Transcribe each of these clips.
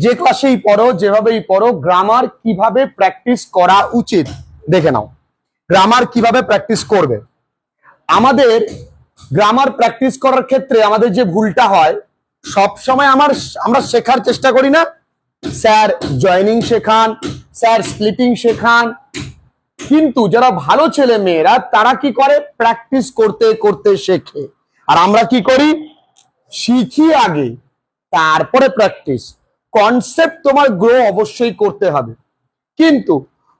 যে ক্লাসেই পড়ো, যেভাবেই পড়ো, গ্রামার কিভাবে প্র্যাকটিস করা উচিত দেখে নাও। গ্রামার কিভাবে প্র্যাকটিস করবে। আমাদের গ্রামার প্র্যাকটিস করার ক্ষেত্রে আমাদের যে ভুলটা হয়, সব সময় আমরা শেখার চেষ্টা করি না, স্যার জয়েনিং শেখান, স্যার স্প্লিটিং শেখান, কিন্তু যারা ভালো ছেলে মেয়েরা তারা কি করে, প্র্যাকটিস করতে করতে শেখে। আর আমরা কি করি, শিখি আগে তারপরে প্র্যাকটিস। কনসেপ্ট তোমার গ্রো অবশ্যই করতে হবে, কিন্তু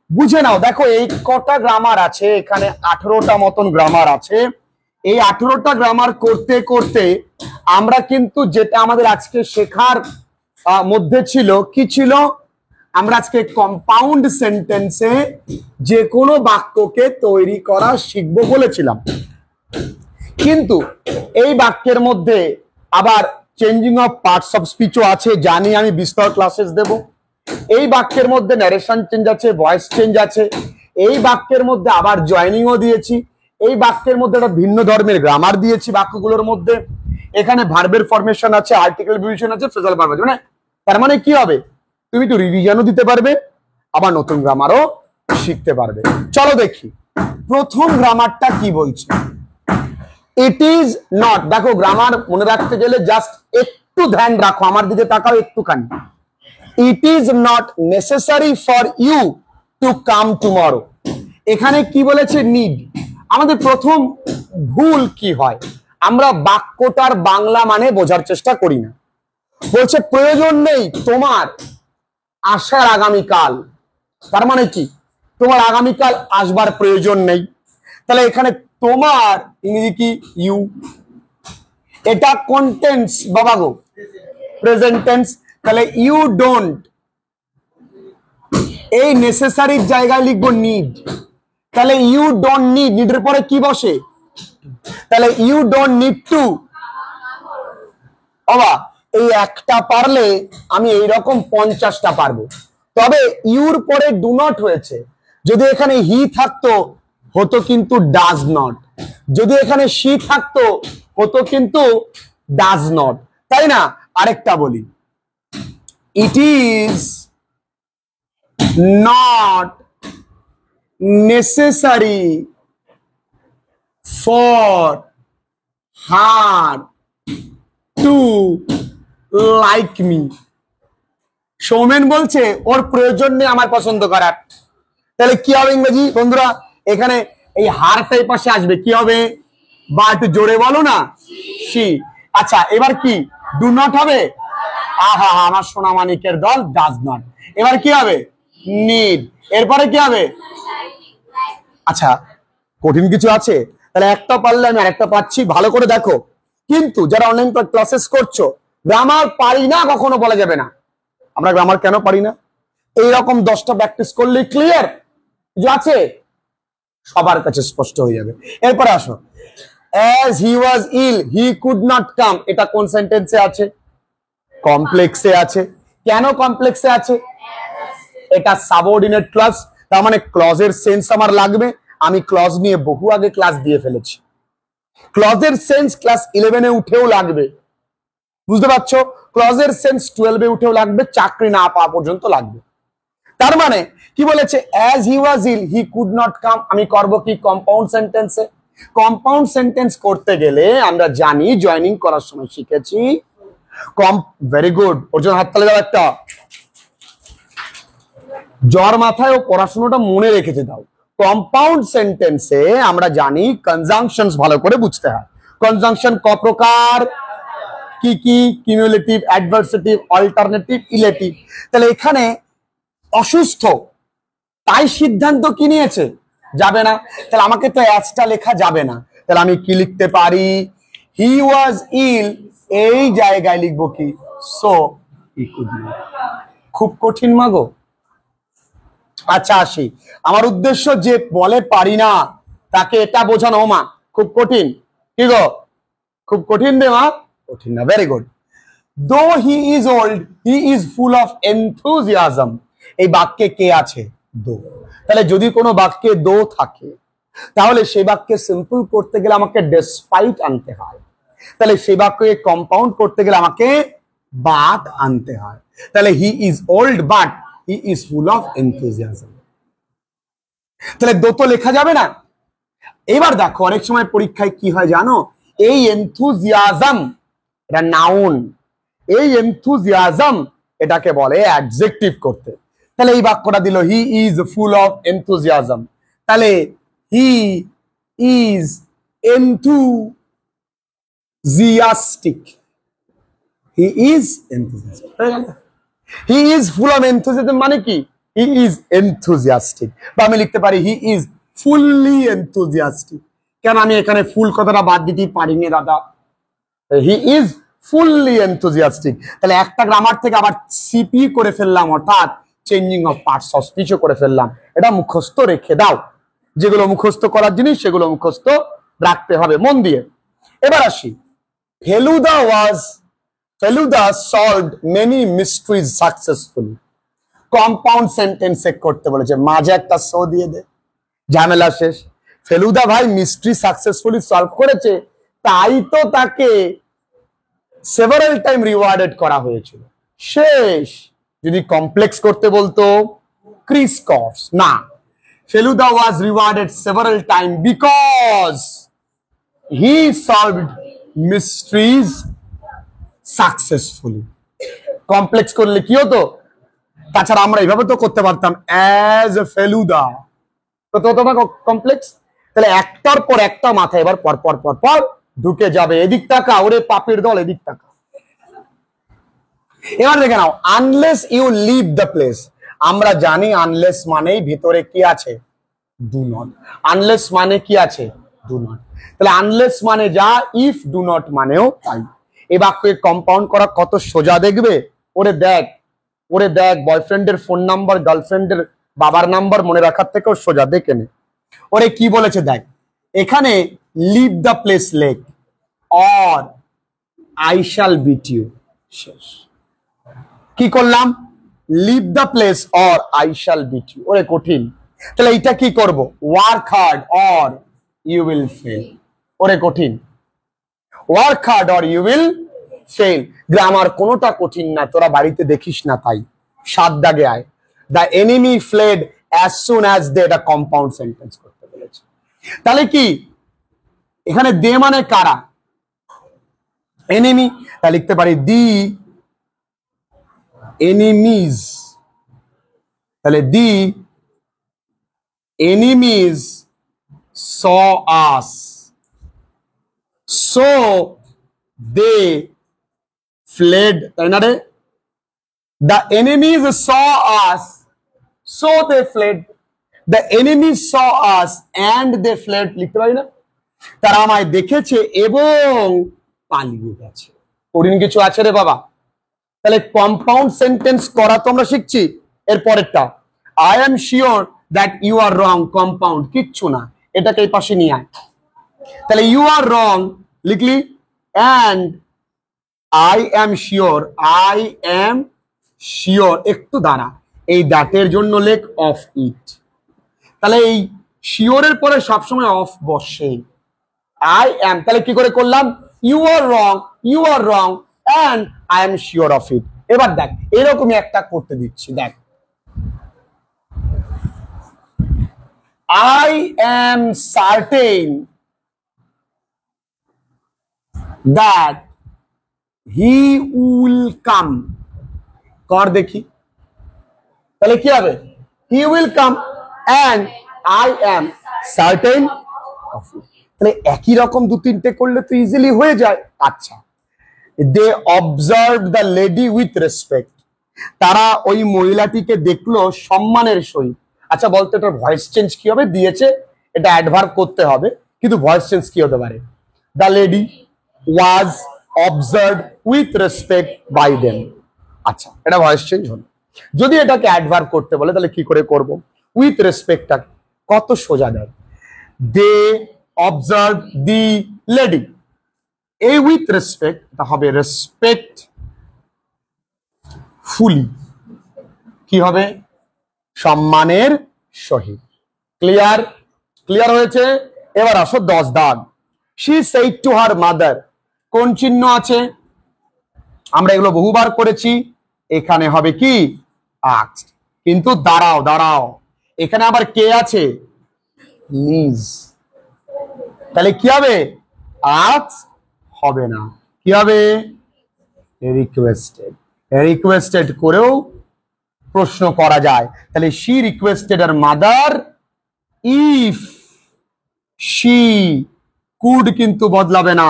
বুঝে নাও। দেখো এই কটা গ্রামার আছে, এখানে 18টা মতন গ্রামার আছে। এই 18টা গ্রামার করতে করতে আমরা কিন্তু যেটা আমাদের আজকে শেখার মধ্যে ছিল, কি ছিল, আমরা আজকে কম্পাউন্ড সেন্টেন্সে যে কোনো বাক্যকে তৈরি করা শিখবো বলেছিলাম। কিন্তু এই বাক্যের মধ্যে আবার চেঞ্জিং অফ পার্টস অফ স্পিচও আছে, জানি আমি বিস্তর ক্লাসেস দেব। এই বাক্যের মধ্যে ন্যারেশন চেঞ্জ আছে, ভয়েস চেঞ্জ আছে। এই বাক্যের মধ্যে আবার জয়েনিংও দিয়েছি। এই বাক্যের মধ্যে একটা ভিন্ন ধর্মের গ্রামার দিয়েছি বাক্যগুলোর মধ্যে। এখানে ভার্বের ফরমেশন আছে, আর্টিকেল বিউশন আছে, ফ্রেজাল ভার্ব আছে। মানে তার মানে কি হবে, তুমি তো রিভিশনও দিতে পারবে, আবার নতুন গ্রামারও শিখতে পারবে। চলো দেখি প্রথম গ্রামারটা কি বলছে। ইট ইজ নট, দেখো গ্রামার মনে রাখতে গেলে জাস্ট একটু ধ্যান রাখো, আমার দিকে তাকাও একটুখানি। It is not necessary for you to come tomorrow. এখানে কি বলেছে, নিড। আমাদের প্রথম ভুল কি হয়, আমরা বাক্যটার বাংলা মানে বোঝার চেষ্টা করি না। বলছে প্রয়োজন নেই তোমার আসার আগামীকাল, তার মানে কি, তোমার আগামীকাল আসবার প্রয়োজন নেই। তাহলে এখানে তোমার ইংরেজি কি, ইউ। এটা কন্টেন্স বাবা গো, প্রেজেন্ট টেন্স। তাহলে ইউ ডোন্ট, এই নেসেসারির জায়গায় লিখবো নিড। তাহলে ইউ ডোন্ট নিড, নিডের পরে কি বসে, তাহলে ইউ ডোন্ট নিড টু। বাবা এই একটা পারলে আমি এইরকম 50টা পারবো। তবে ইউর পরে ডু নট হয়েছে, যদি এখানে হি থাকতো হতো কিন্তু ডাজ নট, যদি এখানে শি থাকতো হতো কিন্তু ডাজ নট, তাই না? আরেকটা বলি, ইট is not necessary for her to like me. Soumen বলছে ওর প্রয়োজন নেই আমার পছন্দ করার। তাহলে কি হবে ইংরেজি বন্ধুরা, এখানে এই হারটাই পাশে আসবে, কি হবে, বা একটু জোরে বলো না, সি। আচ্ছা এবার কি, ডু নট হবে, আহা আমার সোনামানিকের দল, ডাজ নট। এবার কি হবে, নিড। এরপরে কি হবে, আচ্ছা কঠিন কিছু আছে? তাহলে একটা পারলে আমি আরেকটা পাচ্ছি, ভালো করে দেখো। কিন্তু যারা অনলাইন ক্লাসেস করছো, গ্রামার পারি না কখনো বলা যাবে না। আমরা গ্রামার কেন পারি না, এইরকম 10টা প্র্যাকটিস করলে ক্লিয়ার যে আছে, সবার কাছে স্পষ্ট হয়ে যাবে। এরপরে আসো, as he was ill he could not come, এটা কোন সেন্টেন্সে আছে, কমপ্লেক্সে আছে। কেন কমপ্লেক্সে আছে, এটা সাবঅর্ডিনেট ক্লজ, তার মানে ক্লজের সেন্স আমার লাগবে। আমি ক্লজ নিয়ে বহু আগে ক্লাস দিয়ে ফেলেছি, ক্লজের সেন্স ক্লাস 11-এ উঠেও লাগবে, বুঝতে পারছো? ক্লজের সেন্স 12-এ উঠেও লাগবে, চাকরি না পাওয়া পর্যন্ত লাগবে। তার মানে কি বলেছে, as he was ill he could not come, আমি করব কি, কম্পাউন্ড সেন্টেন্সে। কম্পাউন্ড সেন্টেন্স করতে গেলে আমরা জানি, জয়েনিং করার সময় শিখেছি, ভেরি গুড, ওর জন্য হাততালি দাও একটা। জ্বর মাথায় ও পড়াশোনাটা মনে রেখেছে দাও। কম্পাউন্ড সেন্টেন্সে আমরা জানি কনজাংশনস ভালো করে বুঝতে হয়। কনজাংশন ক প্রকার, কি কি, কিউমুলেটিভ, অ্যাডভার্সেটিভ, অল্টারনেটিভ, ইলেটিভ। তাহলে এখানে অসুস্থ, তাই সিদ্ধান্ত কি নিয়েছে, যাবে না। তাহলে আমাকে তো অ্যাজটা লেখা যাবে না, তাহলে আমি কি লিখতে পারি, হি ওয়াজ ইল, এই জায়গায় লিখবো কি, সো হি কুড নট। খুব কঠিন মাগো। আচ্ছা আসি, আমার উদ্দেশ্য যে বলে পারি না তাকে এটা বোঝানো। মা খুব কঠিন, কি গো খুব কঠিন রে মা, কঠিন না, ভেরি গুড। দো he is old he is full of enthusiasm, এই বাক্যে কে আছে, দো। তাহলে যদি কোনো বাক্যে দো থাকে, তাহলে সেই বাক্যে সিম্পল করতে গেলে আমাকে ডেসপাইট আনতে হয়, তাহলে সেই বাক্যে কম্পাউন্ড করতে গেলে আমাকে বাট আনতে হয়। তাহলে he is old but he is full of enthusiasm. তাহলে দোতো লেখা যাবে না। এবার দেখো অনেক সময় পরীক্ষায় কি হয় জানো, এই এনথুজিয়াজম এটা নাউন, এই এনথুজিয়াজম এটাকে বলে অ্যাডজেক্টিভ করতে। তাহলে এই বাক্যটা দিল he is full of enthusiasm, তাহলে he is enthusiastic. He is enthusiastic. He is full of enthusiasm মানে কি, he is enthusiastic। বা আমি লিখতে পারি he is fully enthusiastic। কেন আমি এখানে ফুল কথাটা বাদ দিতে পারিনি দাদা? he is fully enthusiastic। তাহলে একটা গ্রামার থেকে আবার সিপি করে ফেললাম, অর্থাৎ চেঞ্জিং অফ পার্টস অফ স্পিচও করে ফেললাম। এটা মুখস্থ রেখে দাও, যেগুলো মুখস্থ করার জিনিস সেগুলো মুখস্থ রাখতে হবে মন দিয়ে। এবার আসি, Feluda solved many mysteries successfully। Compound সেন্টেন্সে করতে বলেছে, মাঝে একটা সো দিয়ে দে, ঝামেলা শেষ। ফেলুদা ভাই মিস্ট্রি সাকসেসফুলি সলভ করেছে, তাই তো তাকে সেভারাল টাইম রিওয়ার্ডেড করা হয়েছিল। শেষ। যদি কমপ্লেক্স করতে বলতো ক্রিস কর্স, না, Feluda was rewarded several times because he solved mysteries successfully। Complex করলে কি হতো? তাছাড়া আমরা এইভাবে তো করতে পারতাম, অ্যাজ এ ফেলুদা, তো তোমার কমপ্লেক্স। তাহলে একটার পর একটা মাথা এবার পর পর পর পর ঢুকে যাবে। এদিক টাকা, ওরে পাপের দল, এদিক টাকা। এবার দেখে নাও, unless you leave the place. আমরা জানি আনলেস মানেই ভিতরে কি আছে, ডু নট। আনলেস মানে কি আছে, ডু নট। তাহলে আনলেস মানে যা, ইফ ডু নট মানেও তাই। এই বাক্যে কম্পাউন্ড করা কত সোজা দেখবে। ওরে দেখ, ওরে দেখ, বয়ফ্রেন্ডের ফোন নাম্বার গার্লফ্রেন্ডের বাবার নাম্বার মনে রাখার থেকেও সোজা, দেখে নে। ওরে কি বলেছে দেখ, এখানে লিভ দ্য প্লেস লেক, or I shall beat you. শেষ। কি করলাম, leave the place or I shall beat you. ওরে কঠিন। তাহলে এইটা কি করব, work hard or you will fail. ওরে কঠিন, work hard or you will fail. Grammar কোনোটা কঠিন না, তোরা বাড়িতে দেখিস না তাই। 7 দাগে আয়। The enemy fled as soon as they, এটা কম্পাউন্ড সেন্টেন্স করতে বলেছে। তাহলে কি এখানে দে মানে কারা, এনিমি। তা লিখতে পারি দি এনিমিজ। তাহলে দি enemies saw us, so they fled। তাই না রে? The enemies saw us, so they fled। The enemies saw us and they fled। লিখতে পারি না? তারা আমায় দেখেছে এবং পালিয়ে গেছে। কঠিন কিছু আছে রে বাবা? তাহলে কম্পাউন্ড সেন্টেন্স করা তো আমরা শিখছি। এর পরেরটা, I am sure that you are wrong. Compound কিচ্ছু না, এটাকে এই পাশে নিয়ে আয়। তাহলে ইউ আর রং লিখলি, and I am sure, I am sure. একটু দাঁড়া, এই দ্যাটের জন্য লেখ অফ ইট। তাহলে এই শিওরের পরে সবসময় অফ বসে। আই এম, তাহলে কি করে করলাম, you are wrong, you are wrong and I am sure of it. এবার দেখ, এরকমই একটা করতে দিচ্ছি, দেখ, I am certain that he will come। কর দেখি, তাহলে কি হবে, he will come and I am certain of it। তাহলে একই রকম 2-3টে করলে তো ইজিলি হয়ে যায়। আচ্ছা, they observed the lady with respect। তারা ওই মহিলাটিকে দেখলো সম্মানের সহিত। আচ্ছা বলতো এটার ভয়েস চেঞ্জ কি হবে, দিয়েছে এটা অ্যাডভার্ব করতে হবে, কিন্তু ভয়েস চেঞ্জ কি হতে পারে, the lady was observed with respect by them. আচ্ছা, এটা ভয়েস চেঞ্জ হলো। যদি এটাকে অ্যাডভার্ব করতে বলে তাহলে কি করে করব, উইথ রেসপেক্টটা কত সোজা দেয়, দে অবজার্ভ দি লেডি। এই উইথ রেসপেক্ট এটা হবে রেসপেক্ট ফুলি। কি হবে, সম্মানের সহিত। ক্লিয়ার? ক্লিয়ার হয়েছে? এবার আসো 10 দাগ। She said to her mother. কোন চিহ্ন আছে, আমরা এগুলো বহুবার করেছি। এখানে হবে কি asked। কিন্তু দাঁড়াও দাঁড়াও, এখানে আবার কে আছে? নিজ। তাহলে কি হবে? asked হবে না, কি হবে? রিকোয়েস্টেড। রিকোয়েস্টেড করেও প্রশ্ন করা যায়। তাহলে she requested her mother if she could, কিন্তু বদলাবে না,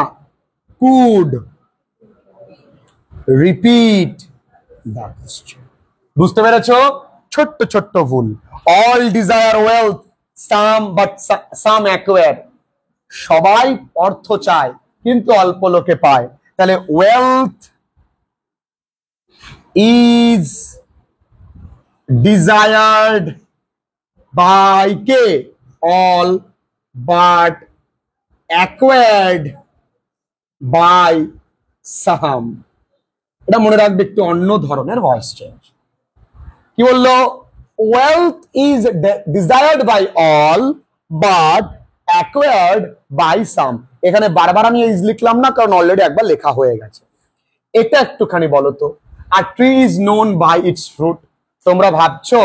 could repeat the question। বুঝতে পেরেছো? ছোট্ট ছোট্ট ভুল। all desire wealth, some acquire। সবাই অর্থ চায় কিন্তু অল্প লোকে পায়। তাহলে wealth is desired by K? all, but acquired by some। এটা মনে রাখবে, একটু অন্য ধরনের ভয়েস চেঞ্জ। কি বললো? wealth is desired by all but acquired by some। এখানে বারবার আমি ইজ লিখলাম না, কারণ অলরেডি একবার লেখা হয়ে গেছে। এটা একটুখানি বলো তো, a tree is known by its fruit। তোমরা ভাবছো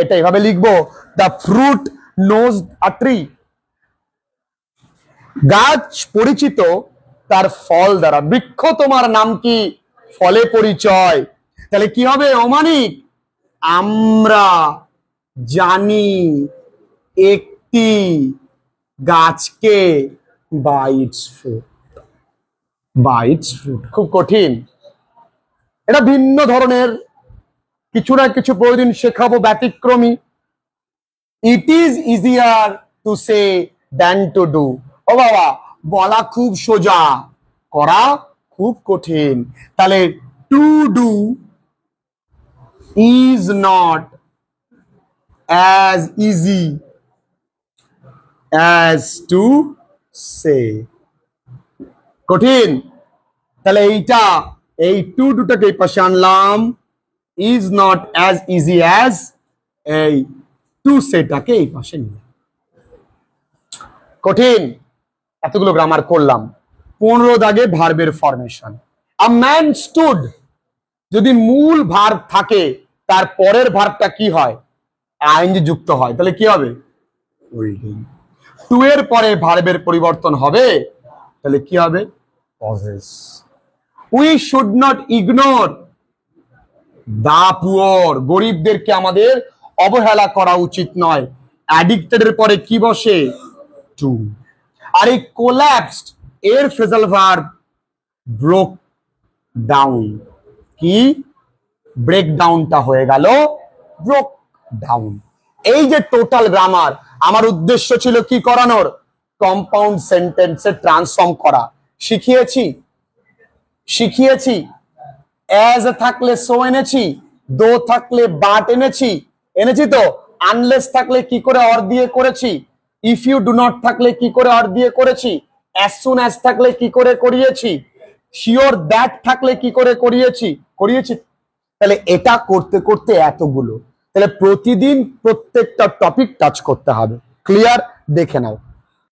এটা এভাবে লিখবো, the fruit knows a tree। গাছ পরিচিত তার ফল দ্বারা। বৃক্ষ তোমার নাম কি? ফলে পরিচয়। তাহলে কি হবে অমানিক? আমরা জানি একটি গাছকে by its fruit। by its fruit খুব কঠিন, এটা ভিন্ন ধরনের, কিছু না কিছু প্রতিদিন শেখাবো ব্যতিক্রমী। It is easier to say than to do. ও বাবা, বলা খুব সোজা, করা খুব কঠিন। তাহলে to do is not as easy as to say. কঠিন। তাহলে এইটা, এই টু ডুটাকে এই পাশে আনলাম, is not as easy as, এই টু সেটাকে এই পাশে নিলাম। কঠিন। এতগুলো গ্রামার করলাম। 15 দাগে ভার্বের ফরমেশন। আ ম্যান স্টুড, যদি মূল ভার্ব থাকে তার পরের ভার্বটা কি হয়? আইএনজি যুক্ত হয়, তাহলে কি হবে? উইলিং। টু এর পরে ভার্বের পরিবর্তন হবে, তাহলে কি হবে? পজেস। We should not ignore the poor, গরিবদেরকে আমাদের অবহেলা করা উচিত নয়। অ্যাডিক্টেড এর পরে কি বসে? টু। আর এই কোল্যাপসড এর ফ্রেজাল ভার্ব ব্রোক ডাউন। কি? ব্রেক ডাউনটা হয়ে গেল ব্রোক ডাউন। এই যে টোটাল গ্রামার, আমার উদ্দেশ্য ছিল কি করানোর? কম্পাউন্ড সেন্টেন্সে ট্রান্সফর্ম করা। শিখিয়েছি শিখিয়েছি অ্যাজ থাকলে সো এনেছি, দো থাকলে বাট এনেছি, এনেছি তো। আনলেস থাকলে কি করে অর দিয়ে করেছি, ইফ ইউ ডু নট থাকলে কি করে অর দিয়ে করেছি, অ্যাজ সুন অ্যাজ থাকলে কি করে করিয়েছি, শিওর দ্যাট থাকলে কি করে করিয়েছি। তাহলে এটা করতে করতে এতগুলো, তাহলে প্রতিদিন প্রত্যেকটা টপিক টাচ করতে হবে। ক্লিয়ার? দেখে নাও।